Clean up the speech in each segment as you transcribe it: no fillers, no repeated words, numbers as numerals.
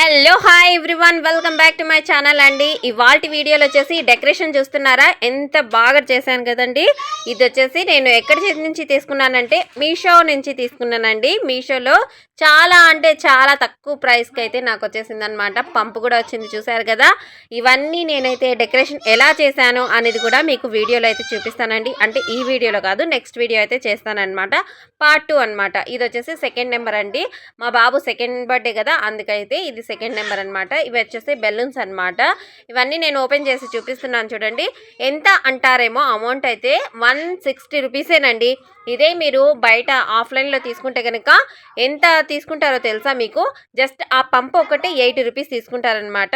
Hello hi everyone, welcome back to my channel అండి. ఇవాల్టి వీడియోలో వచ్చేసి డెకరేషన్ చూస్తున్నారా, ఎంత బాగా చేశాను కదండి. ఇది వచ్చేసి నేను ఎక్కడి నుంచి తీసుకున్నానంటే మీషో నుంచి తీసుకున్నానండి. మీషోలో చాలా అంటే చాలా తక్కువ ప్రైస్కి అయితే నాకు వచ్చేసింది అనమాట. పంపు కూడా వచ్చింది, చూసారు కదా. ఇవన్నీ నేనైతే డెకరేషన్ ఎలా చేశాను అనేది కూడా మీకు వీడియోలో అయితే చూపిస్తానండి. అంటే ఈ వీడియోలో కాదు, నెక్స్ట్ వీడియో అయితే చేస్తానన్నమాట. పార్ట్ 2 అనమాట. ఇది వచ్చేసి సెకండ్ నెంబర్ అండి. మా బాబు సెకండ్ బర్త్డే కదా, అందుకైతే ఇది సెకండ్ నెంబర్ అనమాట. ఇవి వచ్చేసి బెలూన్స్ అనమాట. ఇవన్నీ నేను ఓపెన్ చేసి చూపిస్తున్నాను చూడండి. ఎంత అంటారేమో అమౌంట్ అయితే 160 రూపీసేనండి. ఇదే మీరు బయట ఆఫ్లైన్లో తీసుకుంటే కనుక ఎంత తీసుకుంటారో తెలుసా మీకు? జస్ట్ ఆ పంపు ఒకటి 80 రూపీస్ తీసుకుంటారనమాట.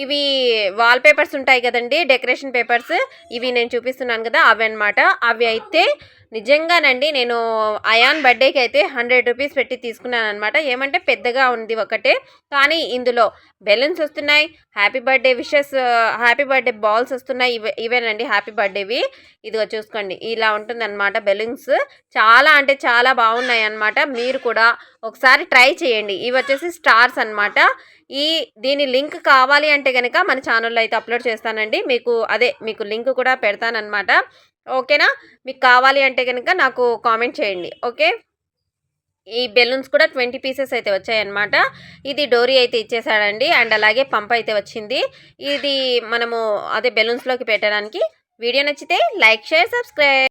ఇవి వాల్ పేపర్స్ ఉంటాయి కదండి, డెకరేషన్ పేపర్స్, ఇవి నేను చూపిస్తున్నాను కదా, అవి అనమాట. అవి అయితే నిజంగానండి నేను అయాన్ బర్త్డేకి అయితే 100 రూపీస్ పెట్టి తీసుకున్నాను అనమాట. ఏమంటే పెద్దగా ఉంది ఒకటే, కానీ ఇందులో బెలూన్స్ వస్తున్నాయి, happy birthday wishes, happy birthday balls వస్తున్నాయి. ఇవేనండి హ్యాపీ బర్త్డేవి. ఇదిగో చూసుకోండి, ఇలా ఉంటుందన్నమాట బెలూన్స్. చాలా అంటే చాలా బాగున్నాయి అన్నమాట. మీరు కూడా ఒకసారి ట్రై చేయండి. ఇవి వచ్చేసి స్టార్స్ అనమాట. దీని లింక్ కావాలి అంటే కనుక మన ఛానల్లో అయితే అప్లోడ్ చేస్తానండి. మీకు లింక్ కూడా పెడతానమాట. ఓకేనా? మీకు కావాలి అంటే కనుక నాకు కామెంట్ చేయండి. ఓకే, ఈ బెలూన్స్ కూడా 20 పీసెస్ అయితే వచ్చాయన్నమాట. ఇది డోరీ అయితే ఇచ్చేసాడండి, అండ్ అలాగే పంప్ అయితే వచ్చింది. ఇది మనము అదే బెలూన్స్లోకి పెట్టడానికి. వీడియో నచ్చితే లైక్, షేర్, సబ్స్క్రైబ్.